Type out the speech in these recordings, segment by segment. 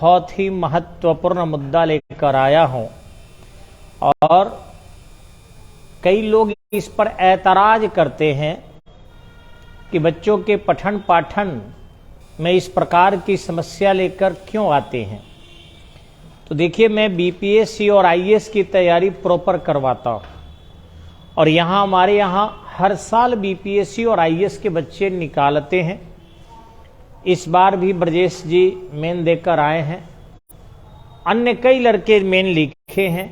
बहुत ही महत्वपूर्ण मुद्दा लेकर आया हूं और कई लोग इस पर ऐतराज करते हैं कि बच्चों के पठन पाठन में इस प्रकार की समस्या लेकर क्यों आते हैं। तो देखिए, मैं बीपीएससी और आईएएस की तैयारी प्रॉपर करवाता हूं और हमारे यहाँ हर साल बीपीएससी और आईएएस के बच्चे निकालते हैं। इस बार भी ब्रजेश जी मेन देकर आए हैं, अन्य कई लड़के मेन लिखे हैं।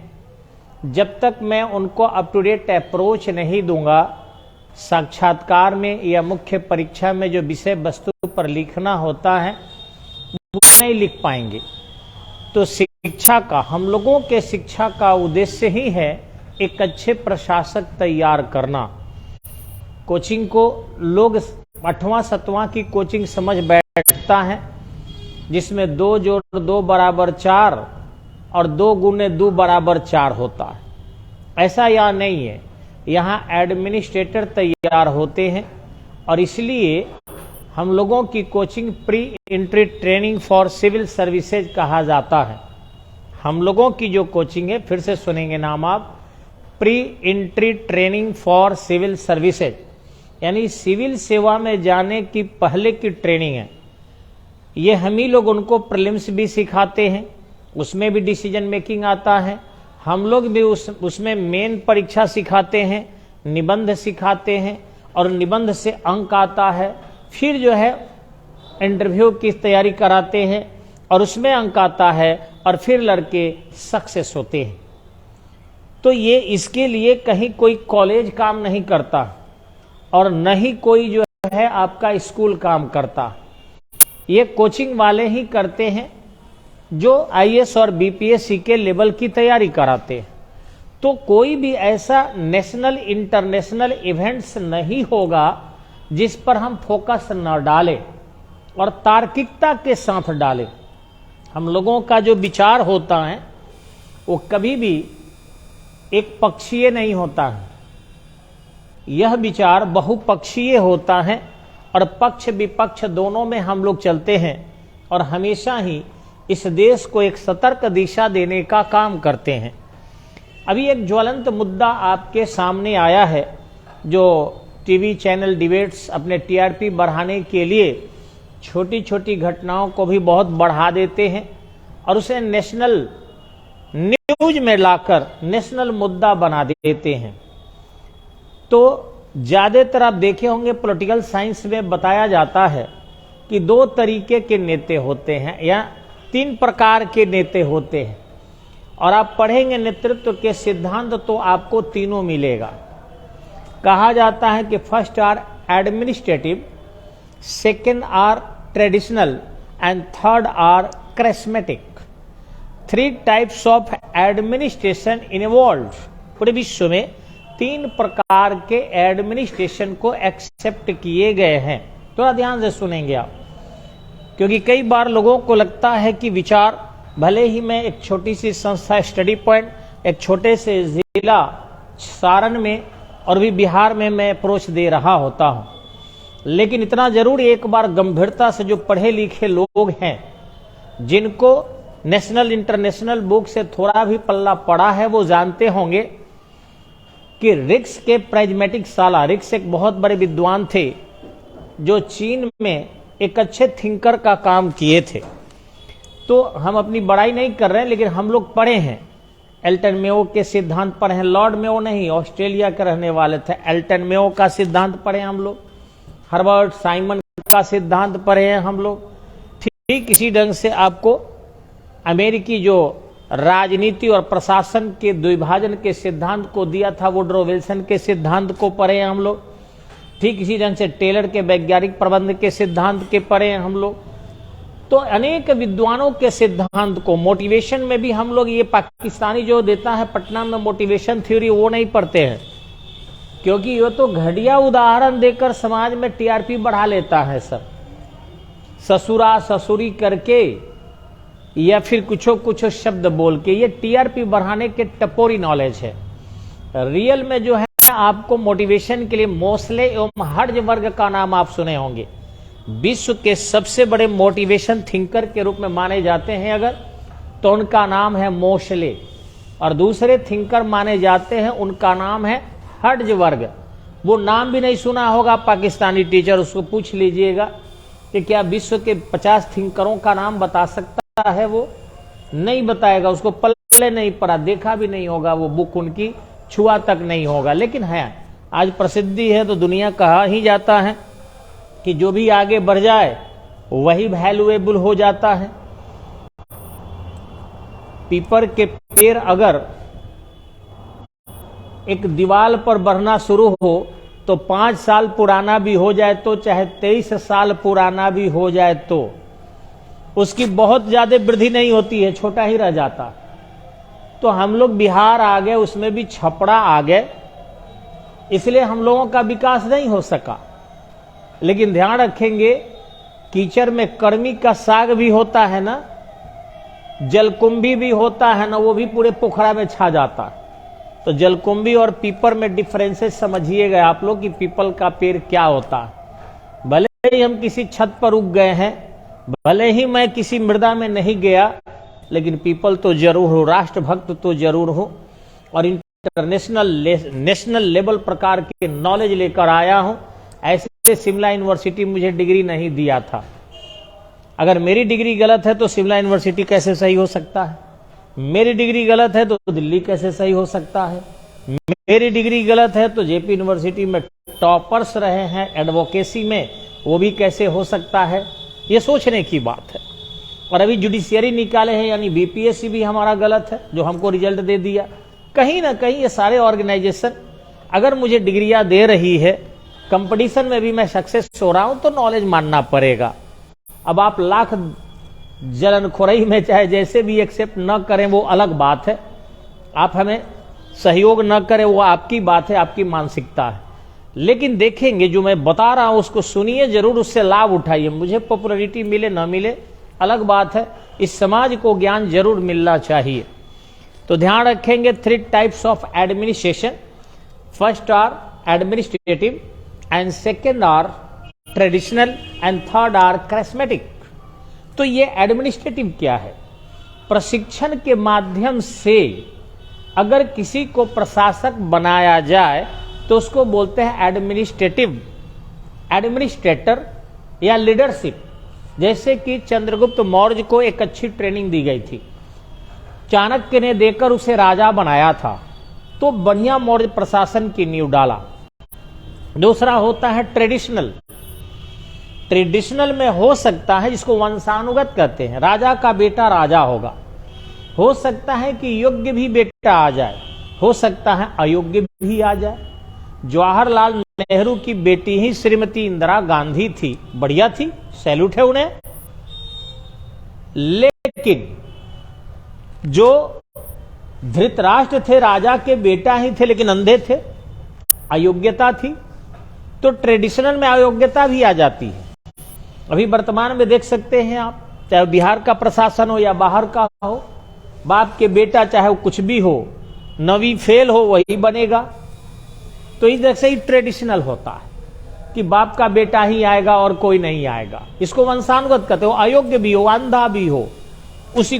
जब तक मैं उनको अप टू डेट अप्रोच नहीं दूंगा, साक्षात्कार में या मुख्य परीक्षा में जो विषय वस्तु पर लिखना होता है वो नहीं लिख पाएंगे। तो शिक्षा का, हम लोगों के शिक्षा का उद्देश्य ही है एक अच्छे प्रशासक तैयार करना। कोचिंग को लोग 8वां 7वां की कोचिंग समझ बैठता है, जिसमें 2 जोड़ 2 बराबर 4 और 2 गुने 2 बराबर 4 होता है। ऐसा यहाँ नहीं है, यहाँ एडमिनिस्ट्रेटर तैयार होते हैं और इसलिए हम लोगों की coaching pre entry training for civil services कहा जाता है। हम लोगों की जो कोचिंग है, फिर से सुनेंगे नाम आप, pre entry training for civil services, यानी सिविल सेवा में जाने की पहले की ट्रेनिंग है। ये हम ही लोग उनको प्रीलिम्स भी सिखाते हैं, उसमें भी डिसीजन मेकिंग आता है। हम लोग भी उसमें मेन परीक्षा सिखाते हैं, निबंध सिखाते हैं और निबंध से अंक आता है। फिर जो है इंटरव्यू की तैयारी कराते हैं और उसमें अंक आता है और फिर लड़के सक्सेस होते हैं। तो ये इसके लिए कहीं कोई कॉलेज काम नहीं करता और न ही कोई जो है आपका स्कूल काम करता, ये कोचिंग वाले ही करते हैं जो आईएएस और बीपीएससी के लेवल की तैयारी कराते हैं। तो कोई भी ऐसा नेशनल इंटरनेशनल इवेंट्स नहीं होगा जिस पर हम फोकस न डालें और तार्किकता के साथ डालें। हम लोगों का जो विचार होता है वो कभी भी एक पक्षीय नहीं होता है, यह विचार बहुपक्षीय होता है और पक्ष विपक्ष दोनों में हम लोग चलते हैं और हमेशा ही इस देश को एक सतर्क दिशा देने का काम करते हैं। अभी एक ज्वलंत मुद्दा आपके सामने आया है, जो टीवी चैनल डिबेट्स अपने टीआरपी बढ़ाने के लिए छोटी छोटी घटनाओं को भी बहुत बढ़ा देते हैं और उसे नेशनल न्यूज में लाकर नेशनल मुद्दा बना देते हैं। तो ज्यादातर आप देखे होंगे पॉलिटिकल साइंस में बताया जाता है कि 2 तरीके के नेता होते हैं या 3 प्रकार के नेता होते हैं, और आप पढ़ेंगे नेतृत्व के सिद्धांत तो आपको तीनों मिलेगा। कहा जाता है कि first are administrative, second are traditional and third are charismatic. 3 types of administration involved. पूरे विश्व में 3 प्रकार के एडमिनिस्ट्रेशन को एक्सेप्ट किए गए हैं। थोड़ा ध्यान से सुनेंगे आप, क्योंकि कई बार लोगों को लगता है कि विचार, भले ही मैं एक छोटी सी संस्था स्टडी पॉइंट एक छोटे से जिला सारण में और भी बिहार में मैं अप्रोच दे रहा होता हूं, लेकिन इतना जरूर एक बार गंभीरता से जो पढ़े लिखे लोग हैं, जिनको नेशनल इंटरनेशनल बुक से थोड़ा भी पल्ला पड़ा है, वो जानते होंगे कि रिक्स के प्राइज्मेटिक साला, रिक्स एक बहुत बड़े विद्वान थे जो चीन में एक अच्छे थिंकर का काम किए थे। तो हम अपनी बड़ाई नहीं कर रहे हैं, लेकिन हम लोग पढ़े हैं, एल्टन मेयो के सिद्धांत पढ़े हैं। लॉर्ड मेयो नहीं, ऑस्ट्रेलिया के रहने वाले थे, एल्टन मेयो का सिद्धांत पढ़े हम लोग। हर्बर्ट साइमन का सिद्धांत पढ़े हैं हम लोग। ठीक इसी ढंग से आपको अमेरिकी जो राजनीति और प्रशासन के द्विभाजन के सिद्धांत को दिया था, वुडरो विल्सन के सिद्धांत को पढ़े हैं हम लोग। ठीक इसी ढंग से टेलर के वैज्ञानिक प्रबंध के सिद्धांत के पढ़े हैं हम लोग। तो अनेक विद्वानों के सिद्धांत को, मोटिवेशन में भी हम लोग, ये पाकिस्तानी जो देता है पटना में मोटिवेशन थ्योरी, वो नहीं पढ़ते हैं, क्योंकि ये तो घटिया उदाहरण देकर समाज में टीआरपी बढ़ा लेता है सब, ससुरा ससुरी करके या फिर कुछ शब्द बोल के। ये टीआरपी बढ़ाने के टपोरी नॉलेज है। रियल में जो है आपको मोटिवेशन के लिए मोस्ले एवं हर्ज वर्ग का नाम आप सुने होंगे। विश्व के सबसे बड़े मोटिवेशन थिंकर के रूप में माने जाते हैं अगर, तो उनका नाम है मोशले, और दूसरे थिंकर माने जाते हैं उनका नाम है हर्ट्जबर्ग। वो नाम भी नहीं सुना होगा पाकिस्तानी टीचर, उसको पूछ लीजिएगा कि क्या विश्व के 50 थिंकरों का नाम बता सकता है, वो नहीं बताएगा, उसको पल्ले नहीं पड़ा, देखा भी नहीं होगा, वो बुक उनकी छुआ तक नहीं होगा। लेकिन है, आज प्रसिद्धि है तो दुनिया कहा ही जाता है कि जो भी आगे बढ़ जाए वही वैल्यूएबल हो जाता है। पीपल के पेड़ अगर एक दीवार पर बढ़ना शुरू हो तो 5 साल पुराना भी हो जाए तो, चाहे 23 साल पुराना भी हो जाए तो उसकी बहुत ज्यादा वृद्धि नहीं होती है, छोटा ही रह जाता। तो हम लोग बिहार आ गए, उसमें भी छपड़ा आ गए, इसलिए हम लोगों का विकास नहीं हो सका। लेकिन ध्यान रखेंगे, कीचड़ में कर्मी का साग भी होता है ना, जलकुंभी भी होता है ना, वो भी पूरे पोखरा में छा जाता है। तो जलकुंभी और पीपल में डिफरेंसेस समझिएगा आप लोग कि पीपल का पेड़ क्या होता है। भले ही हम किसी छत पर उग गए हैं, भले ही मैं किसी मृदा में नहीं गया, लेकिन पीपल तो जरूर हो, राष्ट्रभक्त तो जरूर हो, और नेशनल लेवल प्रकार के नॉलेज लेकर आया हूं। ऐसे शिमला यूनिवर्सिटी मुझे डिग्री नहीं दिया था। अगर मेरी डिग्री गलत है तो शिमला यूनिवर्सिटी कैसे सही हो सकता है? मेरी डिग्री गलत है तो दिल्ली कैसे सही हो सकता है? मेरी डिग्री गलत है तो जेपी यूनिवर्सिटी में टॉपर्स रहे हैं एडवोकेसी में, वो भी कैसे हो सकता है? ये सोचने की बात है। और अभी जुडिशियरी निकाले हैं, यानी बीपीएससी भी हमारा गलत है जो हमको रिजल्ट दे दिया। कहीं ना कहीं ये सारे ऑर्गेनाइजेशन अगर मुझे डिग्रियां दे रही है, कंपटीशन में भी मैं सक्सेस हो रहा हूं, तो नॉलेज मानना पड़ेगा। अब आप लाख जलनखोरी में चाहे जैसे भी एक्सेप्ट न करें वो अलग बात है, आप हमें सहयोग न करें वो आपकी बात है, आपकी मानसिकता है। लेकिन देखेंगे जो मैं बता रहा हूं उसको सुनिए जरूर, उससे लाभ उठाइए। मुझे पॉपुलैरिटी मिले न मिले अलग बात है, इस समाज को ज्ञान जरूर मिलना चाहिए। तो ध्यान रखेंगे 3 types of administration, first are administrative and second are traditional and third are charismatic. तो ये एडमिनिस्ट्रेटिव क्या है? प्रशिक्षण के माध्यम से अगर किसी को प्रशासक बनाया जाए तो उसको बोलते हैं एडमिनिस्ट्रेटिव, एडमिनिस्ट्रेटर या लीडरशिप। जैसे कि चंद्रगुप्त मौर्य को एक अच्छी ट्रेनिंग दी गई थी, चाणक्य ने देकर उसे राजा बनाया था, तो बढ़िया मौर्य प्रशासन की नींव डाला। दूसरा होता है ट्रेडिशनल। ट्रेडिशनल में हो सकता है, जिसको वंशानुगत कहते हैं, राजा का बेटा राजा होगा, हो सकता है कि योग्य भी बेटा आ जाए, हो सकता है अयोग्य भी आ जाए। जवाहरलाल नेहरू की बेटी ही श्रीमती इंदिरा गांधी थी, बढ़िया थी, सैल्यूट है उन्हें। लेकिन जो धृतराष्ट्र थे राजा के बेटा ही थे, लेकिन अंधे थे, अयोग्यता थी। तो ट्रेडिशनल में अयोग्यता भी आ जाती है। अभी वर्तमान में देख सकते हैं आप, चाहे बिहार का प्रशासन हो या बाहर का हो, बाप के बेटा चाहे वो कुछ भी हो, 9वीं फेल हो वही बनेगा। तो इस तरह से ही ट्रेडिशनल होता है कि बाप का बेटा ही आएगा और कोई नहीं आएगा। इसको वंशानुगत कहते हो, अयोग्य भी हो, अंधा भी हो, उसी